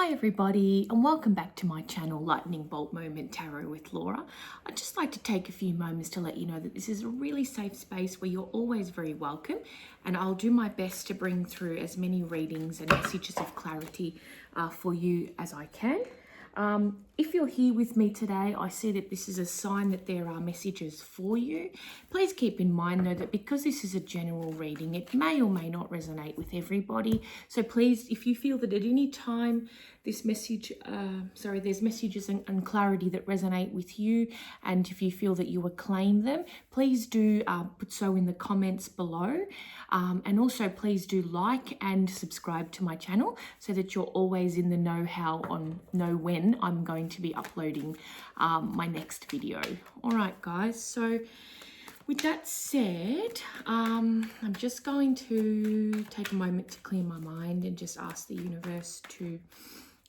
Hi everybody and welcome back to my channel Lightning Bolt Moment Tarot with Laura. I'd just like to take a few moments to let you know that this is a really safe space where you're always very welcome, and I'll do my best to bring through as many readings and messages of clarity for you as I can. If you're here with me today, I see that this is a sign that there are messages for you. Please keep in mind though that because this is a general reading, it may or may not resonate with everybody. So please, if you feel that at any time this message, there's messages and clarity that resonate with you, and if you feel that you will claim them, please do put so in the comments below. And also please do like and subscribe to my channel so that you're always in the know when I'm going to be uploading my next video. All right, guys. So with that said, I'm just going to take a moment to clear my mind and just ask the universe to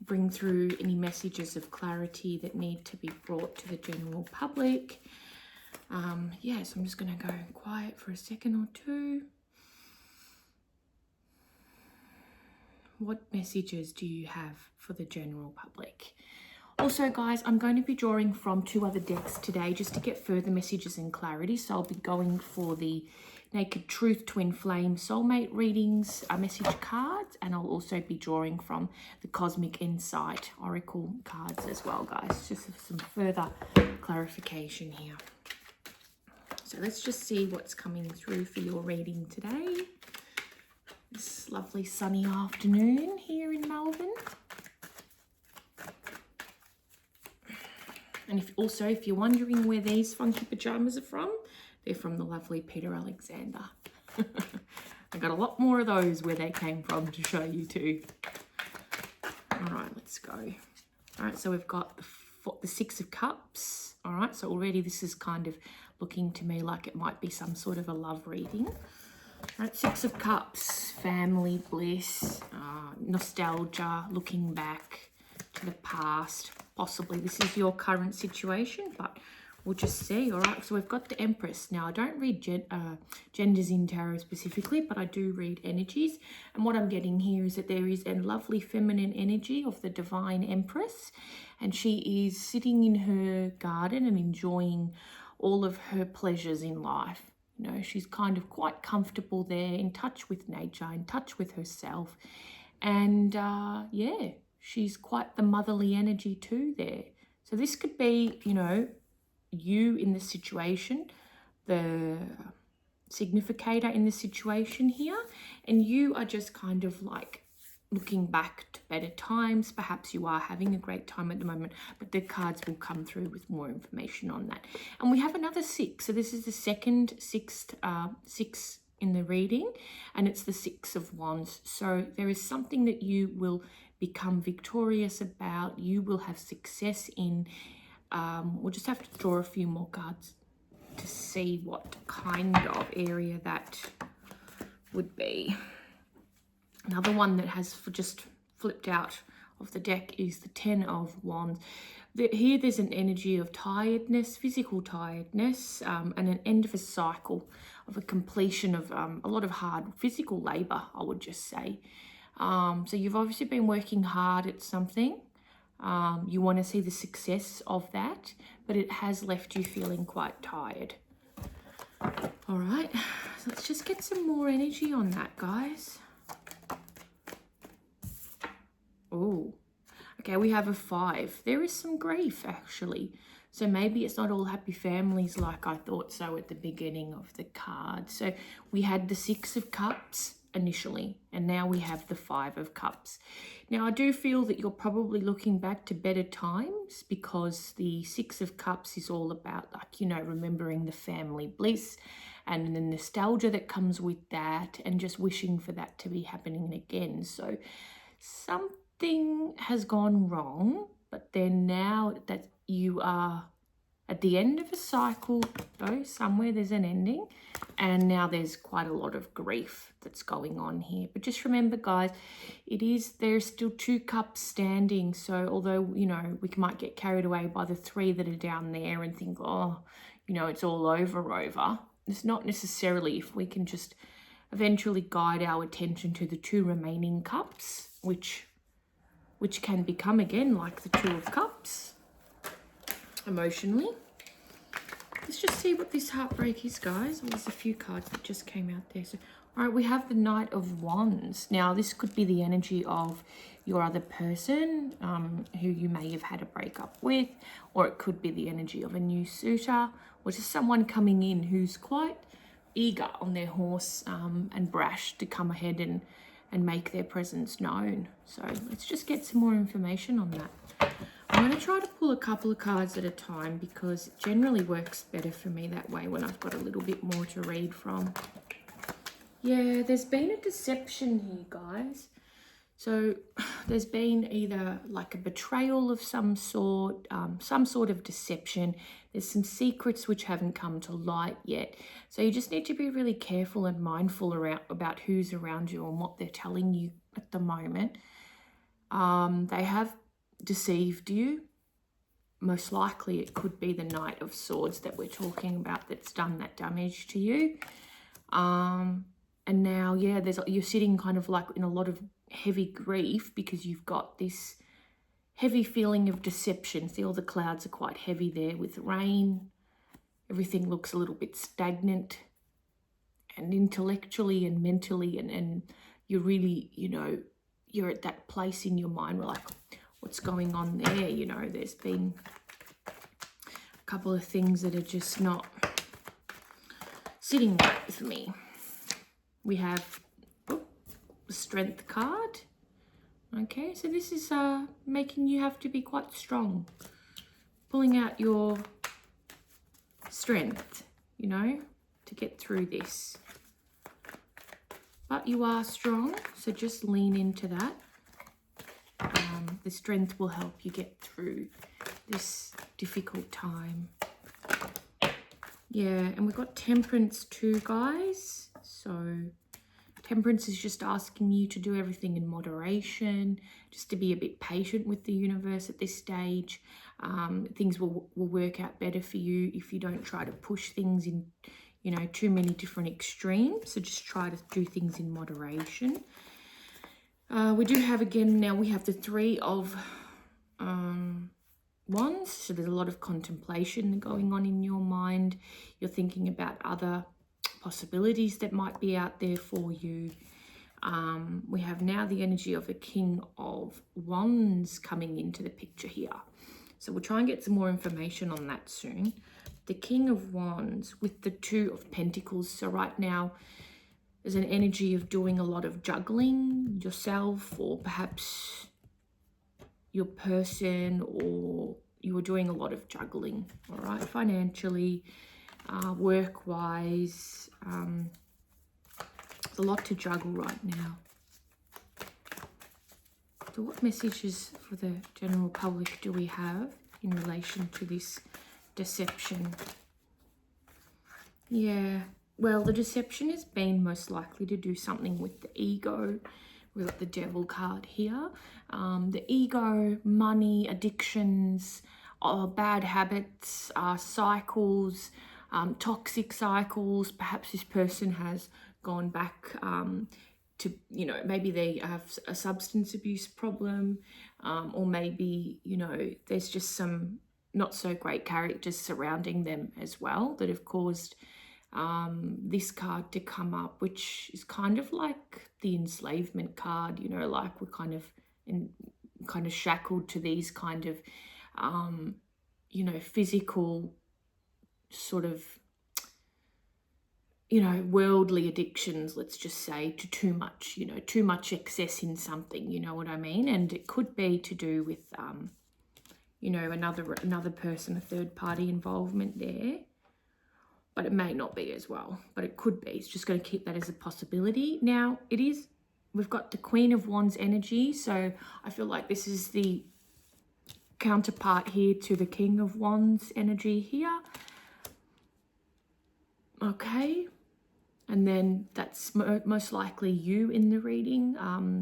bring through any messages of clarity that need to be brought to the general public. So I'm just going to go quiet for a second or two. What messages do you have for the general public? Also, guys, I'm going to be drawing from two other decks today just to get further messages and clarity. So I'll be going for the Naked Truth Twin Flame Soulmate readings, message cards, and I'll also be drawing from the Cosmic Insight Oracle cards as well, guys, just for some further clarification here. So let's just see what's coming through for your reading today. This lovely sunny afternoon here in Melbourne. And if you're wondering where these funky pajamas are from, they're from the lovely Peter Alexander. I got a lot more of those where they came from to show you too. All right, let's go. All right, so we've got the Six of Cups. All right, so already this is kind of looking to me like it might be some sort of a love reading. All right, Six of Cups, family, bliss, nostalgia, looking back to the past. Possibly this is your current situation, but we'll just see. All right, so we've got the Empress. Now, I don't read genders in tarot specifically, but I do read energies. And what I'm getting here is that there is a lovely feminine energy of the Divine Empress, and she is sitting in her garden and enjoying all of her pleasures in life. You know, she's kind of quite comfortable there, in touch with nature, in touch with herself. And she's quite the motherly energy too there. So this could be, you know, you in the situation, the significator in the situation here, and you are just kind of like looking back to better times. Perhaps you are having a great time at the moment, but the cards will come through with more information on that. And we have another six. So this is the second six in the reading, and it's the Six of Wands. So there is something that you will become victorious about. You will have success in. We'll just have to draw a few more cards to see what kind of area that would be. Another one that has just flipped out of the deck is the Ten of Wands. Here there's an energy of tiredness, physical tiredness, and an end of a cycle, of a completion of a lot of hard physical labor, I would just say. So you've obviously been working hard at something. You want to see the success of that, but it has left you feeling quite tired. All right, so let's just get some more energy on that, guys. Oh, okay, we have a 5. There is some grief, actually. So maybe it's not all happy families like I thought so at the beginning of the card. So we had the Six of Cups initially, and now we have the Five of Cups. Now, I do feel that you're probably looking back to better times, because the Six of Cups is all about, like, you know, remembering the family bliss and the nostalgia that comes with that, and just wishing for that to be happening again. So something has gone wrong, but then now that you are at the end of a cycle, though, somewhere there's an ending, and now there's quite a lot of grief that's going on here. But just remember, guys, there's still 2 cups standing. So although, you know, we might get carried away by the 3 that are down there and think, oh, you know, it's all over. It's not necessarily. If we can just eventually guide our attention to the 2 remaining cups, which which can become again like the Two of Cups emotionally. Let's just see what this heartbreak is, guys. Well, there's a few cards that just came out there. So, all right, we have the Knight of Wands. Now, this could be the energy of your other person who you may have had a breakup with, or it could be the energy of a new suitor, or just someone coming in who's quite eager on their horse and brash to come ahead and make their presence known. So let's just get some more information on that. I'm going to try to pull a couple of cards at a time because it generally works better for me that way when I've got a little bit more to read from. Yeah, there's been a deception here, guys. So there's been either like a betrayal of some sort of deception. There's some secrets which haven't come to light yet. So you just need to be really careful and mindful about who's around you and what they're telling you at the moment. They have deceived you. Most likely it could be the Knight of Swords that we're talking about that's done that damage to you. And now, yeah, you're sitting kind of like in a lot of heavy grief because you've got this heavy feeling of deception. See, all the clouds are quite heavy there with rain. Everything looks a little bit stagnant, and intellectually and mentally, and you're really, you know, you're at that place in your mind where like, what's going on there? You know, there's been a couple of things that are just not sitting right with me. We have the Strength card. Okay, so this is making you have to be quite strong. Pulling out your strength, you know, to get through this. But you are strong, so just lean into that. The strength will help you get through this difficult time. Yeah, and we've got Temperance too, guys. So Temperance is just asking you to do everything in moderation, just to be a bit patient with the universe at this stage. Things will work out better for you if you don't try to push things in, you know, too many different extremes. So just try to do things in moderation. We do have, again, now we have the Three of Wands. So there's a lot of contemplation going on in your mind. You're thinking about other possibilities that might be out there for you. We have now the energy of the King of Wands coming into the picture here. So we'll try and get some more information on that soon. The King of Wands with the Two of Pentacles. So right now there's an energy of doing a lot of juggling yourself, or perhaps your person, or you are doing a lot of juggling, all right, financially, work-wise. There's a lot to juggle right now. So what messages for the general public do we have in relation to this deception? Yeah, well, the deception has been most likely to do something with the ego. We've got the Devil card here. The ego, money, addictions, bad habits, cycles, toxic cycles. Perhaps this person has gone back to, you know, maybe they have a substance abuse problem, or maybe, you know, there's just some not so great characters surrounding them as well that have caused this card to come up, which is kind of like the enslavement card, you know, like we're kind of shackled to these kind of you know, physical sort of, you know, worldly addictions, let's just say, to too much, you know, too much excess in something, you know what I mean? And it could be to do with you know, another person, a third party involvement there. But it may not be as well, but it could be. It's just going to keep that as a possibility. Now, we've got the Queen of Wands energy, so I feel like this is the counterpart here to the King of Wands energy here. Okay, and then that's most likely you in the reading.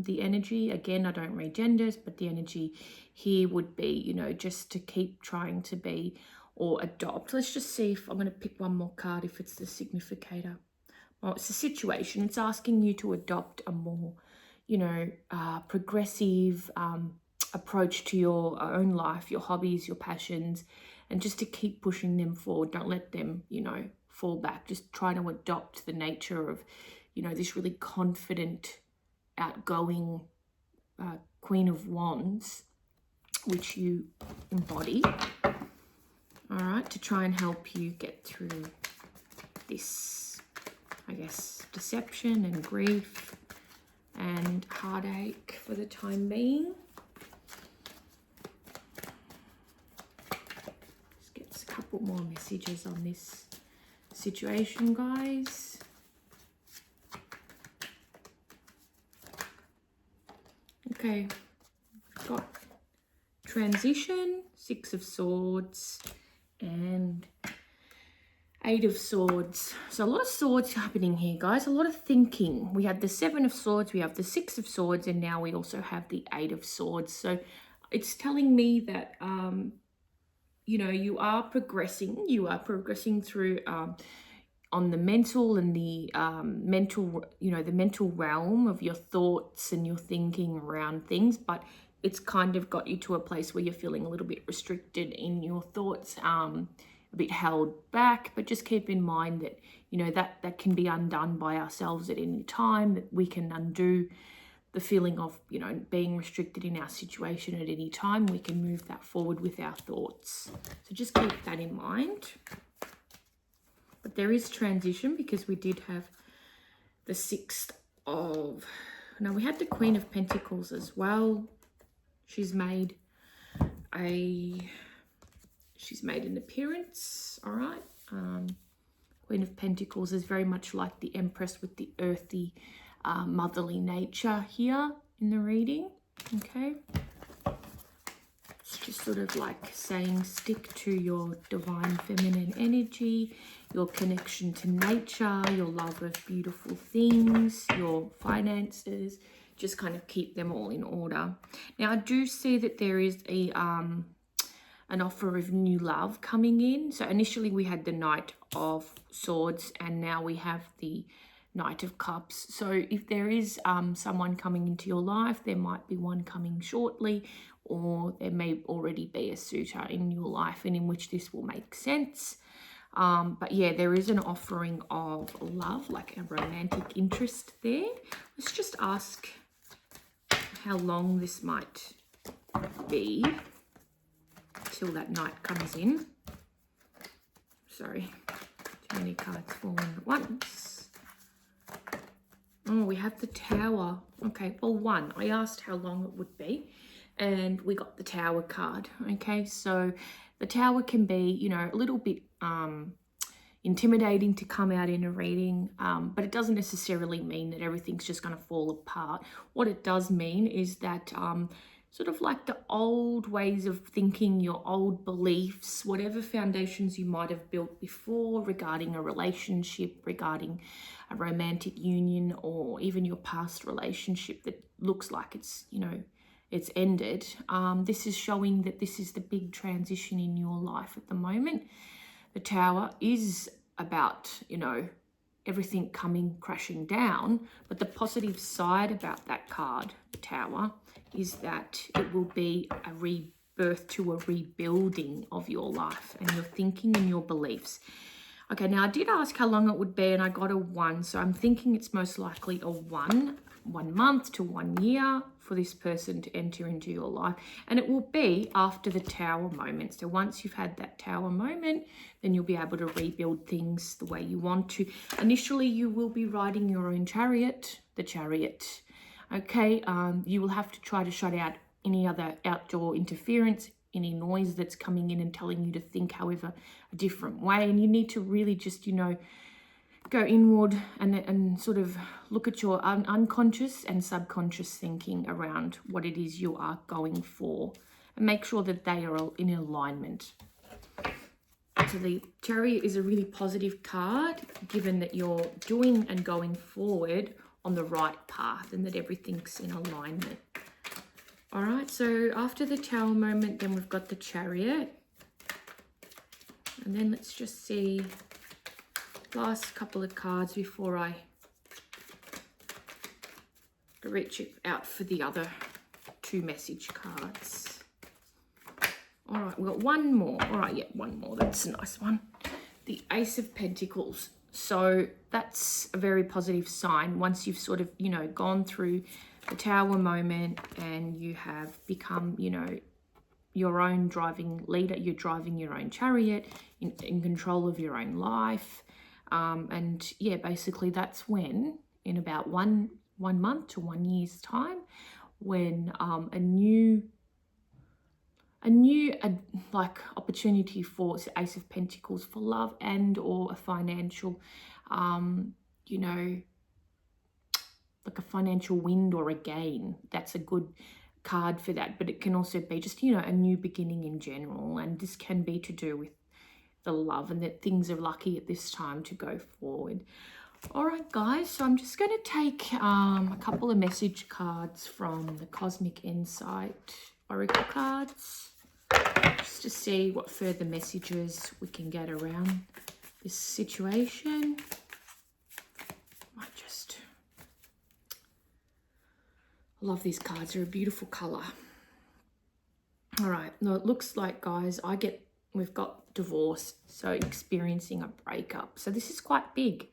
The energy, again, I don't read genders, but the energy here would be, you know, just to keep trying to be or adopt. Let's just see if I'm going to pick one more card, if it's the significator. Well, it's a situation. It's asking you to adopt a more, you know, progressive, approach to your own life, your hobbies, your passions, and just to keep pushing them forward. Don't let them, you know, fall back. Just try to adopt the nature of, you know, this really confident, outgoing Queen of Wands, which you embody. All right, to try and help you get through this, I guess, deception and grief and heartache for the time being. Let's get a couple more messages on this situation, guys. Okay, got transition, 6 of Swords, and 8 of Swords. So a lot of swords happening here, guys. A lot of thinking. We have the 7 of Swords, we have the 6 of Swords, and now we also have the 8 of Swords. So it's telling me that, you know, you are progressing. You are progressing through on the mental and the mental, you know, the mental realm of your thoughts and your thinking around things, but it's kind of got you to a place where you're feeling a little bit restricted in your thoughts, a bit held back. But just keep in mind that, you know, that can be undone by ourselves at any time, that we can undo the feeling of, you know, being restricted in our situation at any time. We can move that forward with our thoughts. So just keep that in mind. But there is transition, because we did have the 6th of... Now, we had the Queen of Pentacles as well. She's made an appearance, all right? Queen of Pentacles is very much like the Empress with the earthy, motherly nature here in the reading, okay? It's just sort of like saying stick to your divine feminine energy, your connection to nature, your love of beautiful things, your finances. Just kind of keep them all in order. Now, I do see that there is a an offer of new love coming in. So initially we had the Knight of Swords, and now we have the Knight of Cups. So if there is someone coming into your life, there might be one coming shortly, or there may already be a suitor in your life, and in which this will make sense. But yeah, there is an offering of love, like a romantic interest there. Let's just ask how long this might be till that knight comes in. Sorry, too many cards falling at once. Oh, we have the Tower. Okay, well, 1. I asked how long it would be, and we got the Tower card. Okay, so the Tower can be, you know, a little bit intimidating to come out in a reading, but it doesn't necessarily mean that everything's just going to fall apart. What it does mean is that sort of like the old ways of thinking, your old beliefs, whatever foundations you might have built before regarding a relationship, regarding a romantic union, or even your past relationship that looks like it's, you know, it's ended. This is showing that this is the big transition in your life at the moment. The Tower is about, you know, everything coming crashing down, but the positive side about that card, the Tower, is that it will be a rebirth to a rebuilding of your life and your thinking and your beliefs. Okay, now I did ask how long it would be, and I got a 1, so I'm thinking it's most likely a 1 month to 1 year for this person to enter into your life, and it will be after the Tower moment. So once you've had that Tower moment, then you'll be able to rebuild things the way you want to. Initially, you will be riding your own chariot, the Chariot. Okay, you will have to try to shut out any other outdoor interference, any noise that's coming in and telling you to think, however, a different way. And you need to really just, you know, go inward and sort of look at your unconscious and subconscious thinking around what it is you are going for, and make sure that they are all in alignment. So the Chariot is a really positive card, given that you're doing and going forward on the right path and that everything's in alignment. All right, so after the Tower moment, then we've got the Chariot. And then let's just see last couple of cards before I reach out for the other 2 message cards. All right, we've got one more. All right, yeah, one more. That's a nice one. The Ace of Pentacles. So that's a very positive sign. Once you've sort of, you know, gone through the Tower moment and you have become, you know, your own driving leader, you're driving your own chariot, in control of your own life. And yeah, basically that's when, in about one month to 1 year's time, when a new like opportunity for Ace of Pentacles for love and or a financial, you know, like a financial wind or a gain. That's a good card for that, but it can also be just, you know, a new beginning in general, and this can be to do with the love and that things are lucky at this time to go forward. All right, guys, so I'm just going to take a couple of message cards from the Cosmic Insight Oracle cards, just to see what further messages we can get around this situation. I love these cards. They're a beautiful colour. All right. Now it looks like, guys, we've got divorce, so experiencing a breakup. So this is quite big.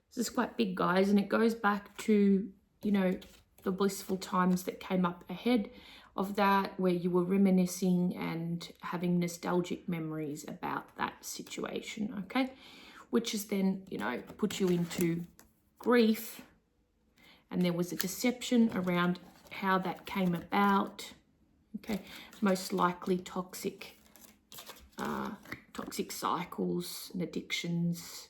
This is quite big, guys, and it goes back to, you know, the blissful times that came up ahead of that, where you were reminiscing and having nostalgic memories about that situation, okay? Which is then, you know, put you into grief, and there was a deception around how that came about, okay? Most likely toxic cycles and addictions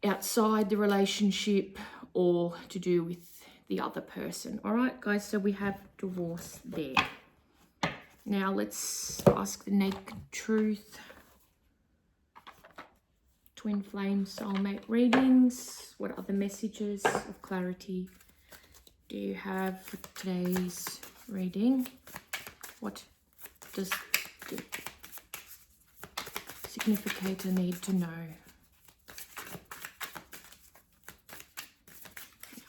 outside the relationship or to do with the other person. All right, guys, so we have divorce there. Now let's ask the naked truth. Twin flame soulmate readings. What other messages of clarity do you have for today's reading? What does the significator need to know?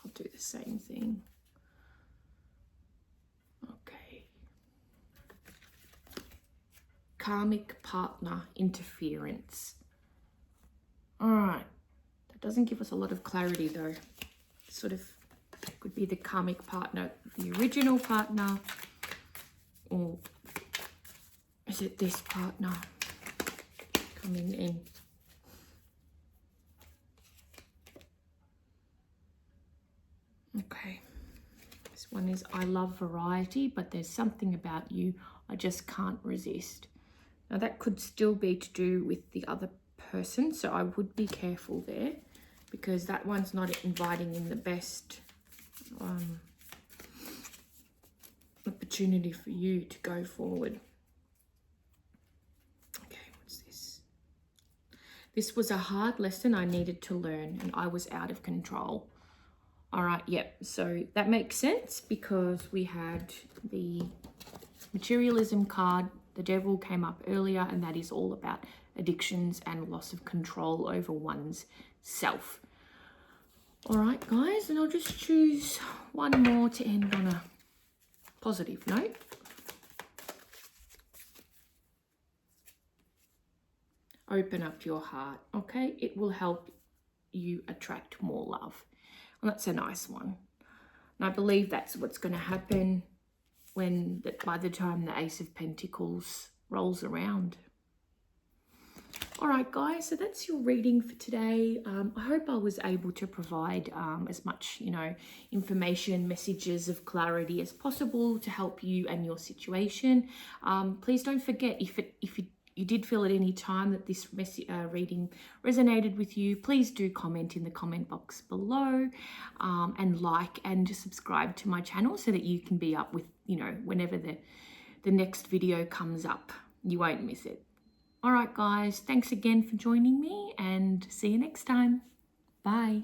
I'll do the same thing. Okay. Karmic partner interference. All right, that doesn't give us a lot of clarity though. Sort of could be the karmic partner, the original partner, or is it this partner coming in? Okay, this one is, I love variety, but there's something about you I just can't resist. Now that could still be to do with the other person, so I would be careful there, because that one's not inviting in the best opportunity for you to go forward. Okay, what's this? This was a hard lesson I needed to learn, and I was out of control. All right, yep, so that makes sense, because we had the materialism card, the devil came up earlier, and that is all about addictions and loss of control over one's self. All right, guys, and I'll just choose one more to end on a positive note. Open up your heart, okay? It will help you attract more love. And that's a nice one. And I believe that's what's going to happen by the time the Ace of Pentacles rolls around. All right, guys, so that's your reading for today. I hope I was able to provide as much, you know, information, messages of clarity as possible to help you and your situation. Please don't forget, if you did feel at any time that this reading resonated with you, please do comment in the comment box below, and like and subscribe to my channel so that you can be up with, you know, whenever the next video comes up. You won't miss it. All right, guys, thanks again for joining me, and see you next time. Bye.